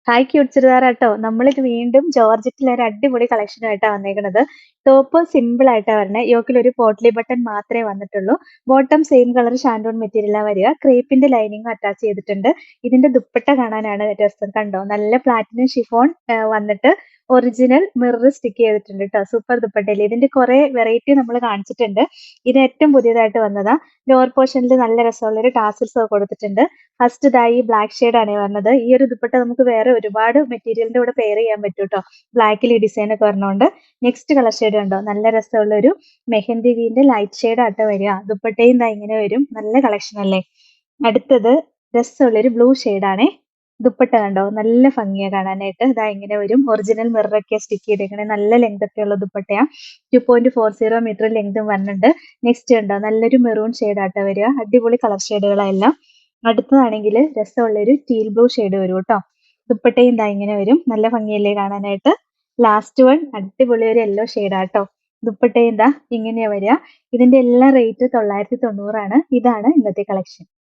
Hi cute ചുരിദാറാട്ടോ. നമ്മളിത് വീണ്ടും ജോർജറ്റിലെ ഒരു അടിപൊളി കളക്ഷനായിട്ടാ വന്നേക്കണത്. ടോപ്പ് സിമ്പിൾ ആയിട്ടാ വരണേ. യോക്കിൽ ഒരു പോട്ട്ലി ബട്ടൺ മാത്രമേ വന്നിട്ടുള്ളൂ. ബോട്ടം സെയിം കളർ ഷാൻഡൂൺ മെറ്റീരിയലാ വരിക. ക്രേപ്പിന്റെ ലൈനിങ്ങും അറ്റാച്ച് ചെയ്തിട്ടുണ്ട്. ഇതിന്റെ ദുപ്പട്ട കാണാനാണ് രസം. കണ്ടോ, നല്ല പ്ലാറ്റിനം ഷിഫോൺ വന്നിട്ട് ഒറിജിനൽ മിറർ സ്റ്റിക്ക് ചെയ്തിട്ടുണ്ട് കേട്ടോ. സൂപ്പർ ദുപ്പട്ടയില് ഇതിന്റെ കുറെ വെറൈറ്റി നമ്മൾ കാണിച്ചിട്ടുണ്ട്. ഇത് ഏറ്റവും പുതിയതായിട്ട് വന്നതാ. ലോവർ പോർഷനിൽ നല്ല രസമുള്ള ഒരു ടാസിൽസ് ഒക്കെ കൊടുത്തിട്ടുണ്ട്. ഫസ്റ്റ് ഇതായി ബ്ലാക്ക് ഷെയ്ഡ് ആണ് വന്നത്. ഈ ഒരു ദുപ്പട്ട നമുക്ക് വേറെ ഒരുപാട് മെറ്റീരിയലിന്റെ കൂടെ പെയർ ചെയ്യാൻ പറ്റും കേട്ടോ. ബ്ലാക്കിൽ ഈ ഡിസൈൻ ഒക്കെ വരണോണ്ട്. നെക്സ്റ്റ് കളർ ഷെയ്ഡ് കണ്ടോ, നല്ല രസമുള്ള ഒരു മെഹന്തി ഗ്രീന്റെ ലൈറ്റ് ഷെയ്ഡ് ആട്ടോ വരിക. ദുപ്പട്ടയും ഇതാ ഇങ്ങനെ വരും. നല്ല കളക്ഷൻ അല്ലേ. അടുത്തത് രസമുള്ള ഒരു ബ്ലൂ ആണേ. ദുപ്പട്ട കണ്ടോ, നല്ല ഭംഗിയാ കാണാനായിട്ട്. ഇതാ ഇങ്ങനെ വരും. ഒറിജിനൽ മിററൊക്കെ സ്റ്റിക്ക് ചെയ്തേക്കണേ. നല്ല ലെങ്ത് ഒക്കെ ഉള്ള ദുപ്പട്ടയാ. 2.40 മീറ്റർ ലെങ്തും വരുന്നുണ്ട്. നെക്സ്റ്റ് കണ്ടോ, നല്ലൊരു മെറൂൺ ആട്ടോ വരിക. അടിപൊളി കളർ ഷെയ്ഡുകളെല്ലാം. അടുത്തതാണെങ്കിൽ രസമുള്ള ഒരു ടീൽ ബ്ലൂ ഷെയ്ഡ് വരും കേട്ടോ. ദുപ്പട്ടയും ഇതാ ഇങ്ങനെ വരും. നല്ല ഭംഗിയല്ലേ കാണാനായിട്ട്. ലാസ്റ്റ് വൺ അടിപൊളി ഒരു യെല്ലോ ഷെയ്ഡാട്ടോ. ദുപ്പട്ടയും ഇതാ ഇങ്ങനെയാ വരിക. ഇതിന്റെ എല്ലാം റേറ്റ് 990 ആണ്. ഇതാണ് ഇന്നത്തെ കളക്ഷൻ.